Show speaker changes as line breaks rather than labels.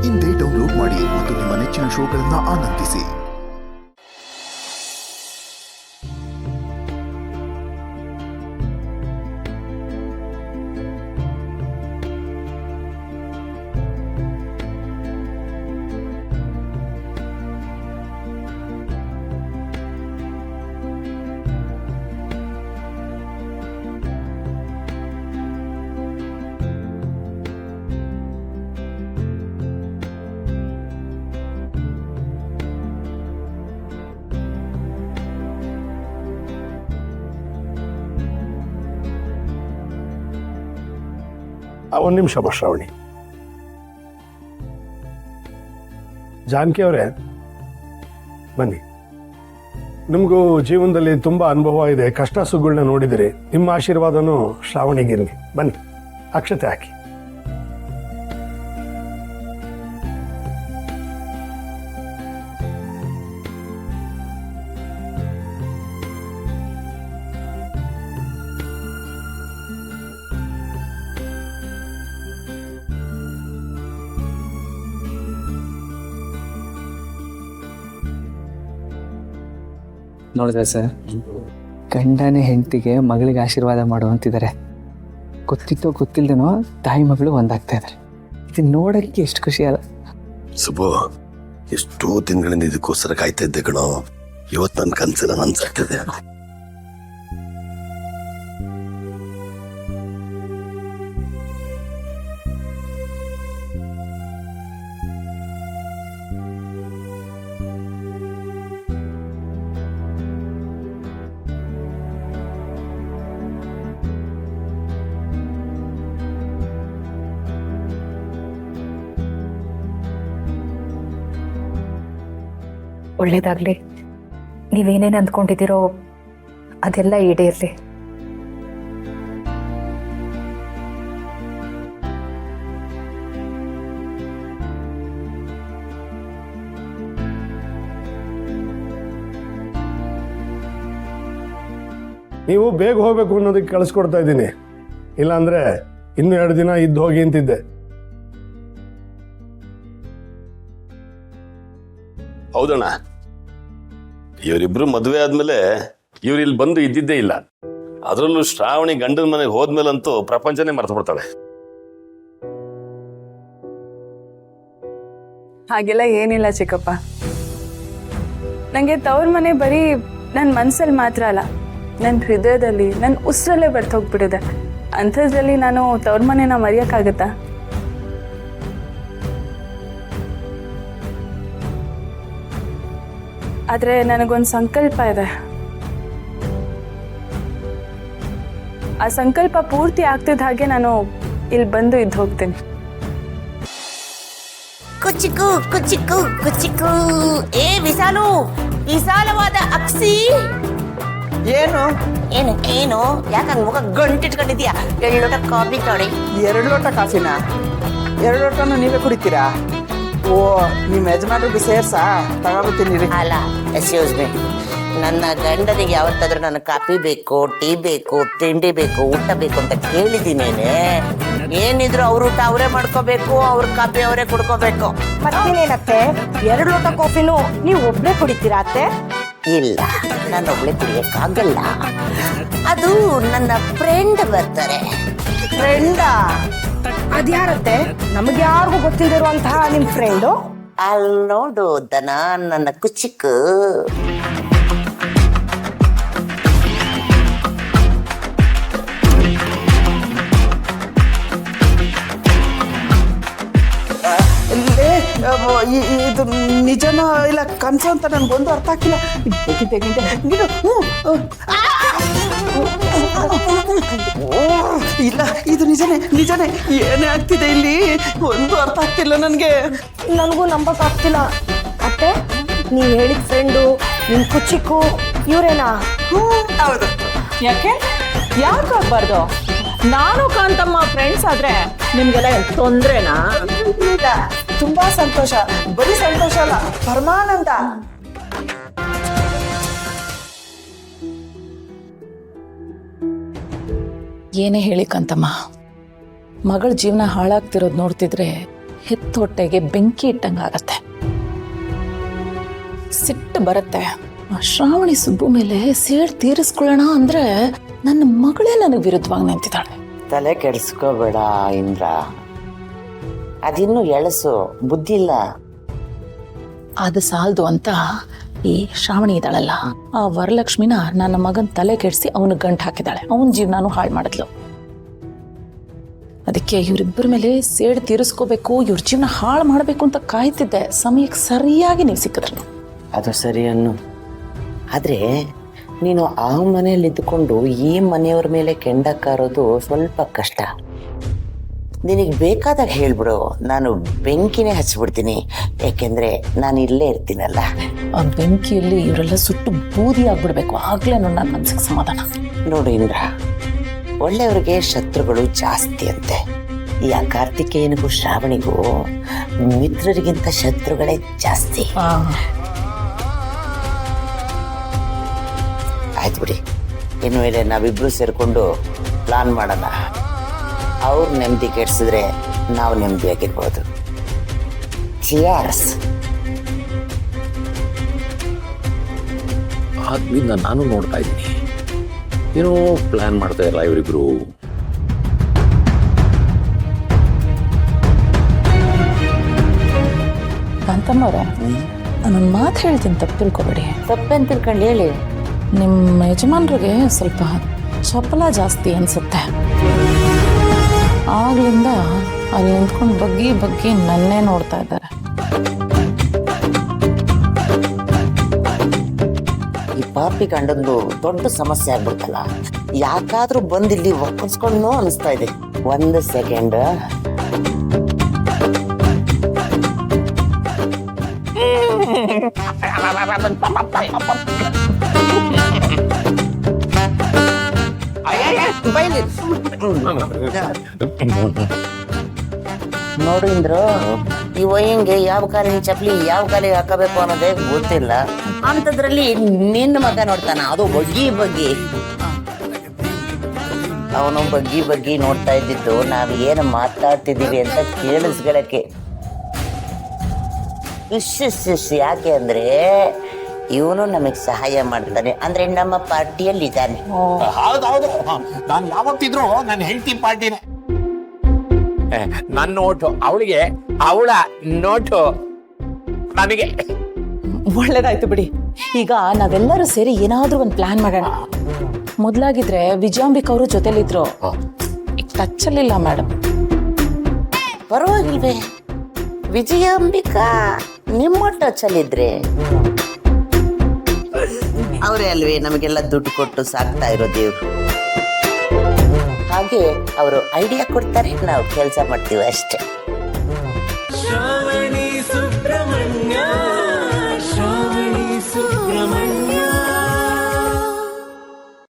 ಇಂದೇ ಡೌನ್ಲೋಡ್ ಮಾಡಿ ಮತ್ತು ನಿಮ್ಮ ನೆಚ್ಚಿನ ಶೋಗಳನ್ನು ಆನಂದಿಸಿ.
ಒಂದು ನಿಮಿಷ ಶ್ರಾವಣಿ. ಜಾನಕಿ ಅವರೇ ಬನ್ನಿ. ನಿಮಗೂ ಜೀವನದಲ್ಲಿ ತುಂಬಾ ಅನುಭವ ಇದೆ, ಕಷ್ಟ ಸುಖಗಳನ್ನ ನೋಡಿದಿರಿ. ನಿಮ್ಮ ಆಶೀರ್ವಾದನೂ ಶ್ರಾವಣಿಗಿರಲಿ. ಬನ್ನಿ, ಅಕ್ಷತೆ ಹಾಕಿ.
ನೋಡಿದ್ರೆ ಸರ್, ಗಂಡನೇ ಹೆಂಡತಿಗೆ ಮಗಳಿಗೆ ಆಶೀರ್ವಾದ ಮಾಡು ಅಂತಿದ್ದಾರೆ. ಗೊತ್ತಿತ್ತೋ ಗೊತ್ತಿಲ್ದೇನೋ ತಾಯಿ ಮಗಳು ಒಂದಾಗ್ತಾ ಇದ್ದಾರೆ. ಇದು ನೋಡಕ್ಕೆ ಎಷ್ಟು ಖುಷಿ ಅಲ್ಲ
ಸುಬ್ಬು. ಎಷ್ಟೋ ದಿನಗಳಿಂದ ಇದಕ್ಕೋಸ್ಕರ ಕಾಯ್ತಾ ಇದ್ದೆ ಕಣೋ. ಇವತ್ತು ನನ್ನ ಕನಸೆಲ್ಲ ನನ್ಸಾಗ್ತದೆ.
ಒಳ್ಳೇದಾಗ್ಲಿ. ನೀವೇನೇನು ಅಂದ್ಕೊಂಡಿದ್ದೀರೋ ಅದೆಲ್ಲ ಈಡೇರಲಿ.
ನೀವು ಬೇಗ ಹೋಗ್ಬೇಕು ಅನ್ನೋದಕ್ಕೆ ಕಳಿಸ್ಕೊಡ್ತಾ ಇದ್ದೀನಿ. ಇಲ್ಲಾಂದ್ರೆ ಇನ್ನೂ 2 ದಿನ ಇದ್ದು ಹೋಗಿ ಅಂತಿದ್ದೆ.
ಹೌದಣ್ಣ, ಇವರಿಬ್ರು ಮದುವೆ ಆದ್ಮೇಲೆ ಇವ್ರು ಇಲ್ಲಿ ಬಂದು ಇದ್ದಿದ್ದೇ ಇಲ್ಲ. ಅದರಲ್ಲೂ ಶ್ರಾವಣಿ ಗಂಡನ ಮನೆಗೆ ಹೋದ್ಮೇಲಂತೂ ಪ್ರಪಂಚನೇ ಮರ್ತು ಬಿಡ್ತಾಳೆ.
ಹಾಗೆಲ್ಲ ಏನಿಲ್ಲ ಚಿಕ್ಕಪ್ಪ. ನನಗೆ ತವ್ರ ಮನೆ ಬರೀ ನನ್ನ ಮನಸ್ಸಲ್ಲಿ ಮಾತ್ರ ಅಲ್ಲ, ನನ್ನ ಹೃದಯದಲ್ಲಿ, ನನ್ನ ಉಸಿರಲ್ಲೇ ಬರ್ತು ಹೋಗ್ಬಿಟ್ಟಿದೆ. ಅಂಥದ್ರಲ್ಲಿ ನಾನು ತವ್ರ ಮನೆನ ಮರೆಯೋಕ್ಕಾಗತ್ತಾ? ಆದರೆ ನನಗೊಂದು ಸಂಕಲ್ಪ ಇದೆ. ಆ ಸಂಕಲ್ಪ ಪೂರ್ತಿ ಆಗ್ತಿದ್ದ ಹಾಗೆ ನಾನು ಇಲ್ಲಿ ಬಂದು ಇದ್ದು ಹೋಗ್ತೀನಿ.
ಕುಚಿಕು ಕುಚಿಕು ಕುಚಿಕು. ಏ ವಿಶಾಲು, ವಿಶಾಲವಾದ ಅಕ್ಸಿ.
ಏನು
ಏನು ಏನು ಯಾಕಂಗ್ ಮುಖ ಗಂಟಿಟ್ಕೊಂಡಿದ್ಯಾ? 2 ಲೋಟ ಕಾಫಿ ತೊಡಿ.
2 ಲೋಟ ಕಾಫಿನಾ? 2 ಲೋಟನೂ ನೀವೇ ಕುಡಿತೀರಾ? ಓ, ನಿಮ್ಮ ಯಜಮಾನ್ರಿಗೆ ಸೇರ್ಸಾ? ತಗೋಬತ್ತೀನಿ.
ಅಲ್ಲ, ಎಕ್ಸ್ಕ್ಯೂಸ್ ಮೀ, ನನ್ನ ಗಂಡನಿಗೆ ಯಾವತ್ತಾದ್ರೂ ನನ್ನ ಕಾಫಿ ಬೇಕು, ಟೀ ಬೇಕು, ತಿಂಡಿ ಬೇಕು, ಊಟ ಬೇಕು ಅಂತ ಕೇಳಿದ್ದೀನೇನೆ. ಏನಿದ್ರು ಅವ್ರ ಊಟ ಅವರೇ ಮಾಡ್ಕೋಬೇಕು, ಅವ್ರ ಕಾಫಿ ಅವರೇ ಕುಡ್ಕೋಬೇಕು.
ಮತ್ತೇನೇನತ್ತೆ, 2 ಲೋಟ ಕಾಫಿನೂ ನೀವು ಒಬ್ಳೆ ಕುಡಿತೀರಾ ಅತ್ತೆ?
ಇಲ್ಲ, ನಾನು ಒಬ್ಳೆ ಕುಡಿಯಕ್ಕಾಗಲ್ಲ. ಅದು ನನ್ನ ಫ್ರೆಂಡ್ ಬರ್ತಾರೆ.
ಫ್ರೆಂಡಾ? ಅದ್ಯಾರತ್ತೆ? ನಮ್ಗೆ ಯಾರಿಗೂ ಗೊತ್ತಿರುವಂತಹ ನಿಮ್ ಫ್ರೆಂಡು?
ಅಲ್ಲಿ ನೋಡು ದನ, ನನ್ನ ಕುಚಿಕ್.
ಇದು ನಿಜನೋ ಇಲ್ಲ ಕನ್ಸು ಅಂತ ನನ್ಗೊಂದು ಅರ್ಥ ಆಗ್ತಿಲ್ಲ. ಇಲ್ಲ, ಇದು ನಿಜನೇ ನಿಜನೇ. ಏನೇ ಆಗ್ತಿದೆ ಇಲ್ಲಿ ಒಂದು ಅರ್ಥ ಆಗ್ತಿಲ್ಲ ನನಗೆ.
ನನಗೂ ನಂಬಕ್ ಆಗ್ತಿಲ್ಲ ಅತ್ತೆ. ನೀವ್ ಹೇಳಿದ ಫ್ರೆಂಡು ನಿಮ್ ಕುಚಿಕ್ಕು ಇವರೇನಾ?
ಹೌದು.
ಯಾಕೆ ಯಾಕಾಗ್ಬಾರ್ದು? ನಾನು ಕಾಂತಮ್ಮ ಫ್ರೆಂಡ್ಸ್ ಆದ್ರೆ ನಿಮ್ಗೆಲ್ಲ ತೊಂದ್ರೆನಾ?
ಇಲ್ಲ, ತುಂಬಾ ಸಂತೋಷ. ಬರೀ ಸಂತೋಷ ಅಲ್ಲ, ಪರಮಾನಂದ.
ಏನೇ ಹೇಳಿ ಕಾಂತಮ್ಮ, ಮಗಳ ಜೀವನ ಹಾಳಾಗ್ತಿರೋದು ನೋಡ್ತಿದ್ರೆ ಹೆತ್ತೊಟ್ಟೆಗೆ ಬೆಂಕಿ ಇಟ್ಟಂಗಾಗತ್ತೆ. ಸಿಟ್ಟು ಬರುತ್ತೆ. ಆ ಶ್ರಾವಣಿ ಸುಬ್ಬು ಮೇಲೆ ಸೇಡ್ ತೀರಿಸ್ಕೊಳ್ಳೋಣ ಅಂದ್ರೆ ನನ್ನ ಮಗಳೇ ನನಗೆ ವಿರುದ್ಧವಾಗಿ ನಿಂತಿದ್ದಾಳೆ.
ತಲೆ ಕೆಡಿಸ್ಕೋಬೇಡ ಇಂದ್ರ, ಅದಿನ್ನು ಎಳಸು, ಬುದ್ಧಿ ಇಲ್ಲ.
ಅದು ಸಾಲದು ಅಂತ ಈ ಶ್ರಾವಣಿ ಇದ್ದಾಳಲ್ಲ, ಆ ವರಲಕ್ಷ್ಮಿನ ನನ್ನ ಮಗನ ತಲೆ ಕೆಡಿಸಿ ಅವನು ಗಂಟು ಹಾಕಿದಾಳೆ. ಅವನ ಜೀವನಾನು ಹಾಳು ಮಾಡಿದ್ಲು. ಅದಕ್ಕೆ ಇವರಿಬ್ಬರ ಮೇಲೆ ಸೇಡ್ ತೀರಿಸ್ಕೋಬೇಕು, ಇವ್ರ ಜೀವನ ಹಾಳು ಮಾಡಬೇಕು ಅಂತ ಕಾಯ್ತಿದ್ದೆ. ಸಮಯಕ್ಕೆ ಸರಿಯಾಗಿ ನೀವು ಸಿಕ್ಕಿದ್ರು.
ಅದು ಸರಿ ಅನ್ನು. ಆದರೆ ನೀನು ಆ ಮನೆಯಲ್ಲಿ ಇದ್ದುಕೊಂಡು ಈ ಮನೆಯವ್ರ ಮೇಲೆ ಕೆಂಡಕ್ಕಾರೋದು ಸ್ವಲ್ಪ ಕಷ್ಟ. ನಿನಗೆ ಬೇಕಾದಾಗ ಹೇಳ್ಬಿಡು, ನಾನು ಬೆಂಕಿನೇ ಹಚ್ಚಿಬಿಡ್ತೀನಿ. ಯಾಕೆಂದರೆ ನಾನು ಇಲ್ಲೇ ಇರ್ತೀನಲ್ಲ.
ಆ ಬೆಂಕಿಯಲ್ಲಿ ಇವರೆಲ್ಲ ಸುಟ್ಟು ಬೂದಿ ಆಗ್ಬಿಡ್ಬೇಕು, ಆಗ್ಲೇ ನನ್ನ ಮನಸ್ಸಿಗೆ ಸಮಾಧಾನ.
ನೋಡು ಇಂದ್ರ, ಒಳ್ಳೆಯವ್ರಿಗೆ ಶತ್ರುಗಳು ಜಾಸ್ತಿ ಅಂತೆ. ಈ ಕಾರ್ತಿಕೇಯನಿಗೂ ಶ್ರಾವಣಿಗೂ ಮಿತ್ರರಿಗಿಂತ ಶತ್ರುಗಳೇ ಜಾಸ್ತಿ. ಆಯ್ತು ಬಿಡಿ, ಇನ್ನು ಮೇಲೆ ನಾವಿಬ್ರು ಸೇರಿಕೊಂಡು ಪ್ಲಾನ್ ಮಾಡೋಣ. ಅವ್ರು ನೆಮ್ಮದಿ ಕೆಡಿಸಿದ್ರೆ ನಾವು ನೆಮ್ಮದಿಯಾಗಿರ್ಬೋದು. ಚಿಯರ್ಸ್.
ಆದ್ರಿಂದ ನಾನು ನೋಡ್ತಾ ಇದ್ದೀನಿ, ಏನೋ ಪ್ಲಾನ್ ಮಾಡ್ತಾ ಇಲ್ಲ ಇವರಿಬ್ರು.
ಕಾಂತಮ್ಮವ್ರೆ, ನಾನೊಂದು ಮಾತು ಹೇಳ್ತೀನಿ, ತಪ್ಪು ತಿಳ್ಕೊಬೇಡಿ.
ತಪ್ಪೇನು ತಿಳ್ಕೊಂಡು ಹೇಳಿ.
ನಿಮ್ಮ ಯಜಮಾನ್ರಿಗೆ ಸ್ವಲ್ಪ ಚಪಲ ಜಾಸ್ತಿ ಅನ್ಸುತ್ತೆ. ಆಗ್ಲಿಂದ ಅಲ್ಲಿ ನಿಂತ್ಕೊಂಡು ಬಗ್ಗಿ ನನ್ನೇ ನೋಡ್ತಾ ಇದ್ದಾರೆ.
ಈ ಪಾಪಿ ಗಂಡಂದು ದೊಡ್ಡ ಸಮಸ್ಯೆ ಆಗ್ಬಿಡ್ತಲ್ಲ. ಯಾಕಾದ್ರೂ ಬಂದಿಲ್ಲಿ ಒಪ್ಪಿಸ್ಕೊಂಡು ಅನಿಸ್ತಾ ಇದೆ. 1 ಸೆಕೆಂಡ್. ನೋಡು ಇಂದ್ರು, ಈ ವಯ್ಯಂಗೆ ಯಾವ ಕಾಲಿನ ಚಪ್ಪಲಿ ಯಾವ ಕಾಲಿಗೆ ಹಾಕಬೇಕು ಅನ್ನೋದೇ ಗೊತ್ತಿಲ್ಲ. ಅಂಥದ್ರಲ್ಲಿ ನಿನ್ನ ಮಗ ನೋಡ್ತಾನ, ಅದು ಬಗ್ಗಿ. ಅವನು ಬಗ್ಗಿ ನೋಡ್ತಾ ಇದ್ದಿದ್ದು ನಾವು ಏನು ಮಾತಾಡ್ತಿದ್ದೀವಿ ಅಂತ ಕೇಳಿಸ್ಗಳಕ್ಕೆ. ಇಶ್ ಯಾಕೆ ಅಂದ್ರೆ ಇವನು ನಮಗೆ ಸಹಾಯ ಮಾಡ್ತಾನೆ, ಅಂದ್ರೆ ನಮ್ಮ ಪಾರ್ಟಿಯಲ್ಲಿ ಇದ್ದಾನೆ.
ಹೌದೌದು, ನಾನು ಯಾವತ್ತಿದ್ರು ನನ್ನ ಹೆಂಡತಿ ಪಾರ್ಟಿನೇ. ನನ್ನ ನೋಟು ಅವಳಿಗೆ, ಅವಳ ನೋಟು ನನಗೆ.
ಒಳ್ಳೇದಾಯ್ತು ಬಿಡಿ. ಈಗ ನಾವೆಲ್ಲರೂ ಸೇರಿ ಏನಾದ್ರೂ ಒಂದು ಪ್ಲಾನ್ ಮಾಡೋಣ. ಮೊದಲಾಗಿದ್ರೆ ವಿಜಯಾಂಬಿಕ್ ಅವರು ಜೊತೆಲಿದ್ರು, ಈಗ ಟಚ್ಚಲ್ಲಿಲ್ಲ ಮೇಡಮ್.
ಪರವಾಗಿಲ್ವೇ, ವಿಜಯಾಂಬಿಕಾ ನಿಮ್ಮ ಟಚ್ಚಲ್ಲಿದ್ರೆ ಅವರೇ ಅಲ್ವೇ ನಮಗೆಲ್ಲ ದುಡ್ಡು ಕೊಟ್ಟು ಸಾಕ್ತಾ ಇರೋ ದೇವ್ರು. ಹಾಗೆ ಅವರು ಐಡಿಯಾ ಕೊಡ್ತಾರೆ, ನಾವು ಕೆಲಸ ಮಾಡ್ತೀವಿ ಅಷ್ಟೇ.
ಶ್ರಾವಣಿ ಸುಬ್ರಹ್ಮಣ್ಯ